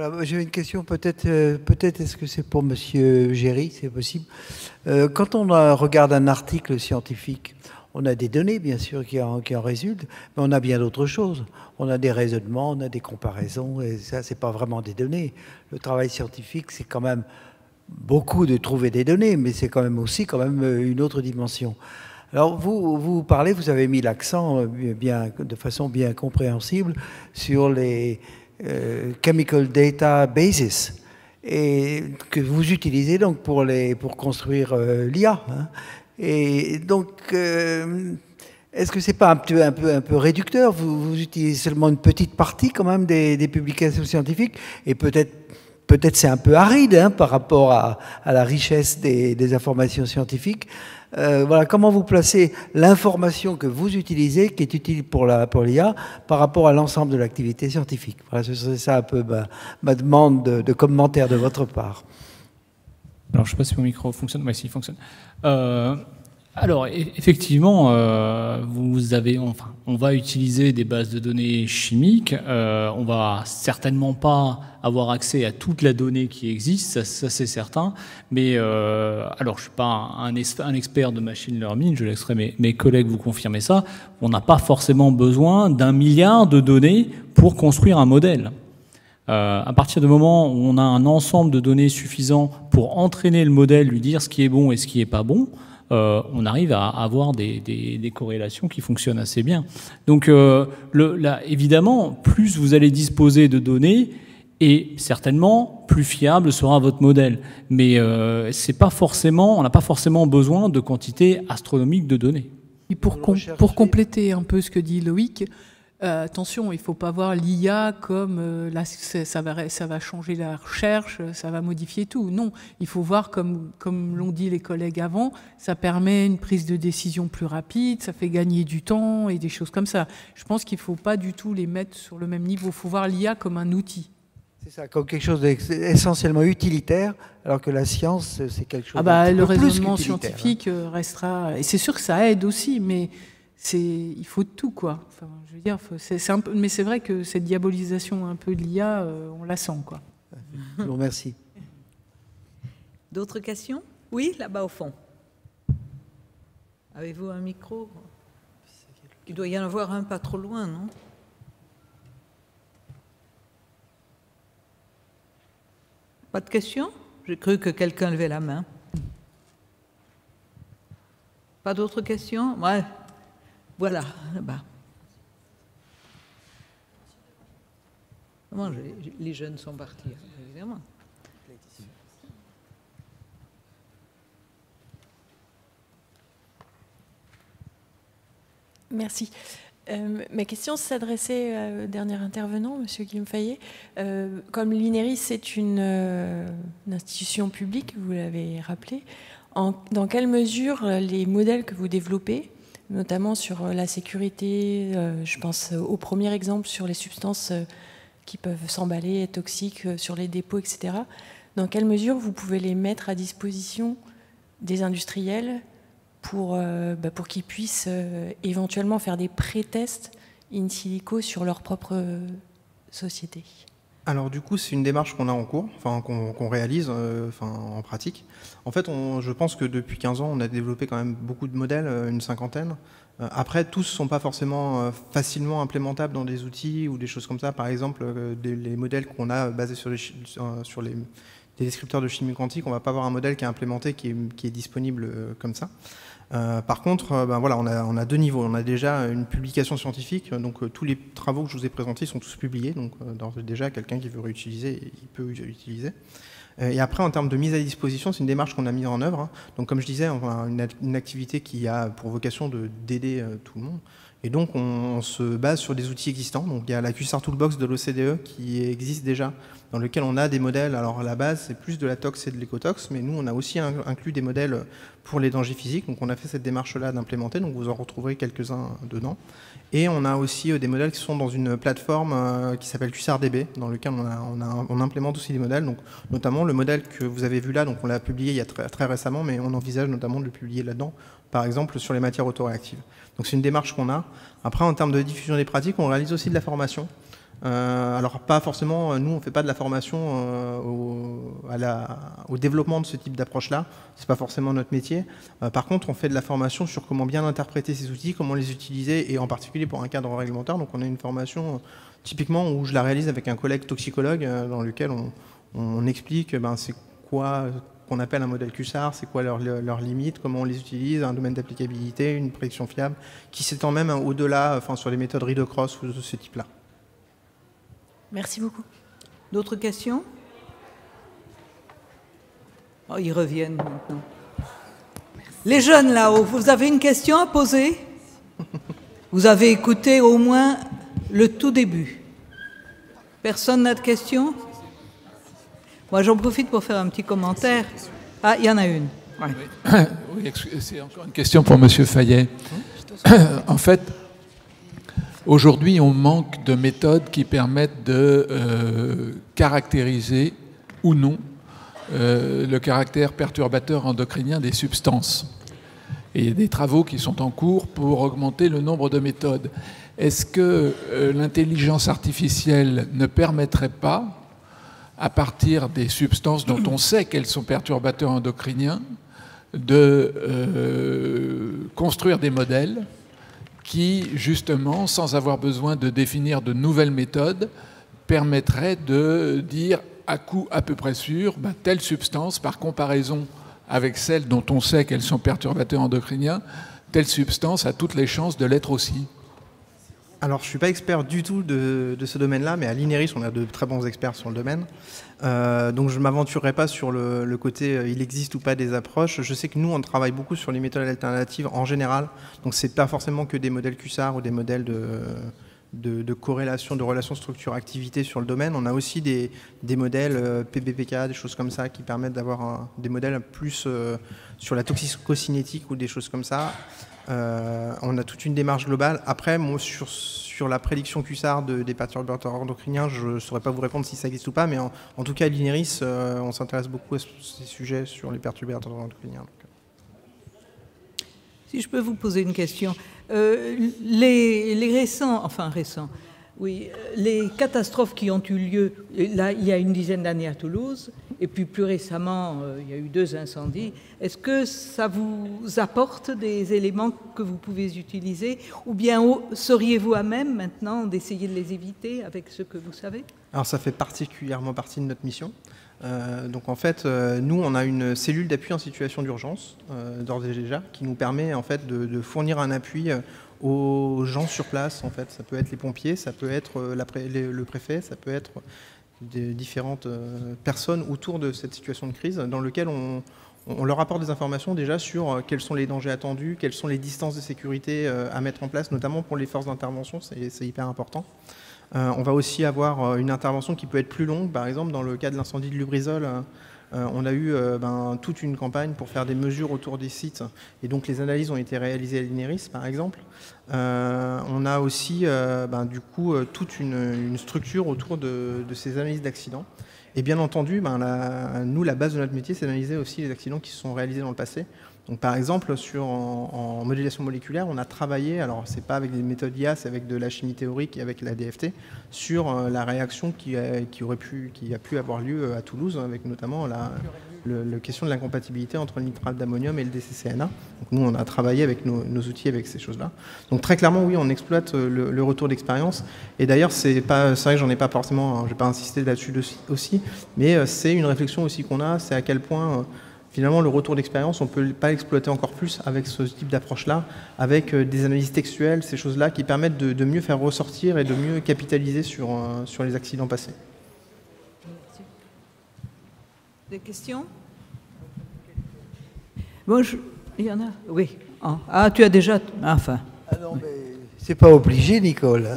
Voilà, j'ai une question, peut-être est-ce que c'est pour Monsieur Géry, c'est possible. Quand on regarde un article scientifique, on a des données, bien sûr, qui en résultent, mais on a bien d'autres choses. On a des raisonnements, on a des comparaisons, et ça, c'est pas vraiment des données. Le travail scientifique, c'est quand même beaucoup de trouver des données, mais c'est quand même aussi une autre dimension. Alors, vous parlez, vous avez mis l'accent de façon bien compréhensible sur les chemical databases et que vous utilisez donc pour construire l'IA. Hein. Et donc, est-ce que c'est pas un peu réducteur? Vous utilisez seulement une petite partie quand même des publications scientifiques, et peut-être c'est un peu aride hein, par rapport à la richesse des informations scientifiques. Voilà, comment vous placez l'information que vous utilisez, qui est utile pour l'IA, par rapport à l'ensemble de l'activité scientifique? Voilà, ce serait ça un peu ma demande de commentaire de votre part. Alors, je ne sais pas si mon micro fonctionne. Oui, si, il fonctionne. Alors, effectivement, on va utiliser des bases de données chimiques. On va certainement pas avoir accès à toute la donnée qui existe, ça c'est certain. Mais alors, je suis pas un expert de machine learning, je laisserai mes collègues vous confirmer ça. On n'a pas forcément besoin d'1 milliard de données pour construire un modèle. À partir du moment où on a un ensemble de données suffisant pour entraîner le modèle, lui dire ce qui est bon et ce qui n'est pas bon, on arrive à avoir des corrélations qui fonctionnent assez bien. Donc, évidemment, plus vous allez disposer de données, et certainement, plus fiable sera votre modèle. Mais c'est pas forcément, on n'a pas forcément besoin de quantités astronomiques de données. Et pour compléter un peu ce que dit Loïc, attention, il ne faut pas voir l'IA comme ça va changer la recherche, ça va modifier tout. Non, il faut voir comme l'ont dit les collègues avant, ça permet une prise de décision plus rapide, ça fait gagner du temps et des choses comme ça. Je pense qu'il ne faut pas du tout les mettre sur le même niveau. Il faut voir l'IA comme un outil. C'est ça, comme quelque chose d'essentiellement utilitaire, alors que la science, c'est quelque chose le raisonnement scientifique restera... Et c'est sûr que ça aide aussi, mais il faut tout, quoi. Enfin, je veux dire, mais c'est vrai que cette diabolisation un peu de l'IA, on la sent, quoi. Je vous remercie. D'autres questions? Oui, là-bas au fond. Avez-vous un micro? Il doit y en avoir un pas trop loin, non? Pas de questions? J'ai cru que quelqu'un levait la main. Pas d'autres questions? Ouais. Voilà, là-bas. Les jeunes sont partis, évidemment. Merci. Ma question s'adressait au dernier intervenant, M. Guillaume Fayet. Comme l'INERI, c'est une institution publique, vous l'avez rappelé, dans quelle mesure les modèles que vous développez, notamment sur la sécurité, je pense au premier exemple sur les substances qui peuvent s'emballer, être toxiques, sur les dépôts, etc., dans quelle mesure vous pouvez les mettre à disposition des industriels pour qu'ils puissent éventuellement faire des pré-tests in silico sur leur propre société? Alors du coup, c'est une démarche qu'on a en cours, qu'on réalise en pratique. En fait, je pense que depuis 15 ans, on a développé quand même beaucoup de modèles, une cinquantaine. Après, tous ne sont pas forcément facilement implémentables dans des outils ou des choses comme ça. Par exemple, les modèles qu'on a basés sur des descripteurs de chimie quantique, on ne va pas avoir un modèle qui est implémenté, qui est disponible comme ça. Par contre, voilà, on a deux niveaux. On a déjà une publication scientifique, donc tous les travaux que je vous ai présentés sont tous publiés, donc déjà quelqu'un qui veut réutiliser, il peut utiliser. Et après, en termes de mise à disposition, c'est une démarche qu'on a mise en œuvre. Hein. Donc comme je disais, on a une activité qui a pour vocation d'aider tout le monde. Et donc on se base sur des outils existants. Donc il y a la QSAR Toolbox de l'OCDE qui existe déjà, dans lequel on a des modèles. Alors à la base, c'est plus de la tox et de l'écotox, mais nous on a aussi inclus des modèles pour les dangers physiques. Donc on a fait cette démarche-là d'implémenter, donc vous en retrouverez quelques-uns dedans. Et on a aussi des modèles qui sont dans une plateforme qui s'appelle QSARDB, dans lequel on implémente aussi des modèles. Donc notamment le modèle que vous avez vu là, donc on l'a publié il y a très récemment, mais on envisage notamment de le publier là-dedans, par exemple sur les matières autoréactives. Donc c'est une démarche qu'on a. Après, en termes de diffusion des pratiques, on réalise aussi de la formation. Alors pas forcément, nous on ne fait pas de la formation au développement de ce type d'approche-là, c'est pas forcément notre métier. Par contre, on fait de la formation sur comment bien interpréter ces outils, comment les utiliser, et en particulier pour un cadre réglementaire. Donc on a une formation typiquement où je la réalise avec un collègue toxicologue, dans lequel on explique c'est quoi qu'on appelle un modèle QSAR, c'est quoi leurs limites, comment on les utilise, un domaine d'applicabilité, une prédiction fiable, qui s'étend même au-delà, sur les méthodes read-across ou de ce type-là. Merci beaucoup. D'autres questions? Oh, ils reviennent maintenant. Merci. Les jeunes là-haut, vous avez une question à poser? Vous avez écouté au moins le tout début. Personne n'a de questions? Moi, j'en profite pour faire un petit commentaire. Ah, il y en a une. Ouais. Oui, c'est encore une question pour M. Fayet. En fait, aujourd'hui, on manque de méthodes qui permettent de caractériser ou non le caractère perturbateur endocrinien des substances. Et il y a des travaux qui sont en cours pour augmenter le nombre de méthodes. Est-ce que l'intelligence artificielle ne permettrait pas, à partir des substances dont on sait qu'elles sont perturbateurs endocriniens, de construire des modèles qui, justement, sans avoir besoin de définir de nouvelles méthodes, permettraient de dire à coup à peu près sûr, telle substance, par comparaison avec celles dont on sait qu'elles sont perturbateurs endocriniens, telle substance a toutes les chances de l'être aussi. Alors, je ne suis pas expert du tout de ce domaine-là, mais à l'INERIS, on a de très bons experts sur le domaine. Donc, je ne m'aventurerai pas sur le côté il existe ou pas des approches. Je sais que nous, on travaille beaucoup sur les méthodes alternatives en général. Donc, ce n'est pas forcément que des modèles QSAR ou des modèles de corrélation, de relation structure-activité sur le domaine. On a aussi des modèles PBPK, des choses comme ça, qui permettent d'avoir des modèles plus sur la toxicocinétique ou des choses comme ça. On a toute une démarche globale. Après, moi, sur la prédiction QSAR des perturbateurs endocriniens, je ne saurais pas vous répondre si ça existe ou pas, mais en tout cas, à l'INERIS, on s'intéresse beaucoup à ces sujets sur les perturbateurs endocriniens. Si je peux vous poser une question. Les catastrophes qui ont eu lieu, là, il y a une dizaine d'années à Toulouse, et puis plus récemment, il y a eu 2 incendies. Est-ce que ça vous apporte des éléments que vous pouvez utiliser, ou bien seriez-vous à même maintenant d'essayer de les éviter avec ce que vous savez? Alors ça fait particulièrement partie de notre mission. Donc en fait, nous, on a une cellule d'appui en situation d'urgence, d'ores et déjà, qui nous permet en fait de fournir un appui aux gens sur place. En fait, ça peut être les pompiers, ça peut être le préfet, ça peut être des différentes personnes autour de cette situation de crise, dans lequel on leur apporte des informations déjà sur quels sont les dangers attendus, quelles sont les distances de sécurité à mettre en place, notamment pour les forces d'intervention, c'est hyper important. On va aussi avoir une intervention qui peut être plus longue. Par exemple, dans le cas de l'incendie de Lubrizol, on a eu toute une campagne pour faire des mesures autour des sites. Et donc, les analyses ont été réalisées à l'INERIS, par exemple. On a aussi, du coup, toute une structure autour de ces analyses d'accidents. Et bien entendu, nous, la base de notre métier, c'est d'analyser aussi les accidents qui se sont réalisés dans le passé. Donc, par exemple, en modélisation moléculaire, on a travaillé, alors c'est pas avec des méthodes IA, c'est avec de la chimie théorique et avec la DFT, sur la réaction qui a pu avoir lieu à Toulouse, avec notamment la question de l'incompatibilité entre le nitrate d'ammonium et le DCCNA. Donc, nous, on a travaillé avec nos outils avec ces choses-là. Donc très clairement, oui, on exploite le retour d'expérience. Et d'ailleurs, c'est vrai que j'en ai pas forcément, je vais pas insister là-dessus aussi, mais c'est une réflexion aussi qu'on a, c'est à quel point... Finalement, le retour d'expérience, on ne peut pas l'exploiter encore plus avec ce type d'approche-là, avec des analyses textuelles, ces choses-là qui permettent de mieux faire ressortir et de mieux capitaliser sur les accidents passés. Des questions? Bon, il y en a? Oui. Ah, tu as déjà... Enfin. Ah non, mais c'est pas obligé, Nicole.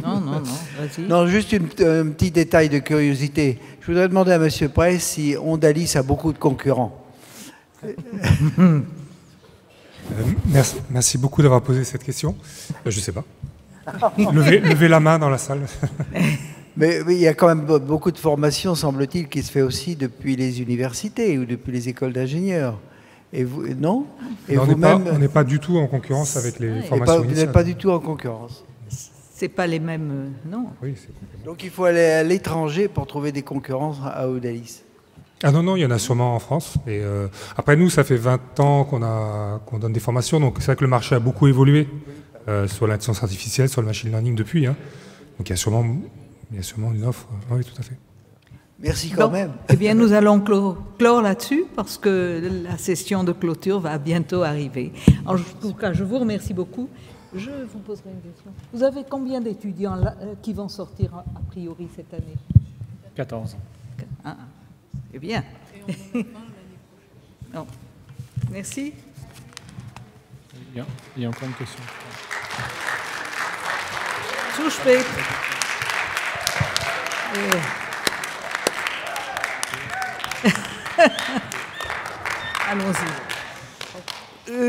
Non, vas-y. Non, juste un petit détail de curiosité. Je voudrais demander à M. Press si Ondalis a beaucoup de concurrents. Merci beaucoup d'avoir posé cette question. Je ne sais pas. Levez la main dans la salle. Mais il y a quand même beaucoup de formation, semble-t-il, qui se fait aussi depuis les universités ou depuis les écoles d'ingénieurs. Et vous, non? Et on n'est pas du tout en concurrence avec les formations initiales. Vous n'êtes pas du tout en concurrence. C'est pas les mêmes, non. Oui, Donc il faut aller à l'étranger pour trouver des concurrents à Audalis. Ah non, il y en a sûrement en France. Et après, nous, ça fait 20 ans qu'on donne des formations, donc c'est vrai que le marché a beaucoup évolué sur l'intelligence artificielle, sur le machine learning depuis. Hein. Donc il y a sûrement une offre. Oui, tout à fait. Merci quand même. Eh bien, nous allons clore là-dessus parce que la session de clôture va bientôt arriver. En tout cas, je vous remercie beaucoup. Je vous poserai une question. Vous avez combien d'étudiants qui vont sortir a priori cette année? 14. Ah, c'est bien. Non. Merci. Il y a encore une question. Zuspät. Allons-y.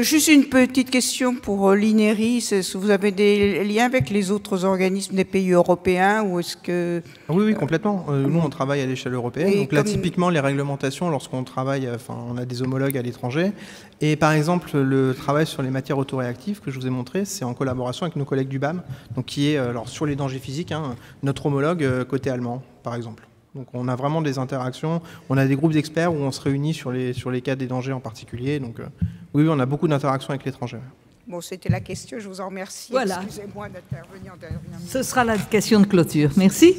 Juste une petite question pour l'INERI. Est-ce que vous avez des liens avec les autres organismes des pays européens ou est-ce que... Oui, complètement. Nous, on travaille à l'échelle européenne. Donc là, typiquement, les réglementations, lorsqu'on travaille, on a des homologues à l'étranger. Et par exemple, le travail sur les matières autoréactives que je vous ai montré, c'est en collaboration avec nos collègues du BAM, donc qui est, alors, sur les dangers physiques, notre homologue côté allemand, par exemple. Donc on a vraiment des interactions, on a des groupes d'experts où on se réunit sur les cas des dangers en particulier. Donc oui, on a beaucoup d'interactions avec l'étranger. Bon, c'était la question, je vous en remercie. Voilà. Excusez-moi d'intervenir en dernière minute. Ce sera la question de clôture. Merci.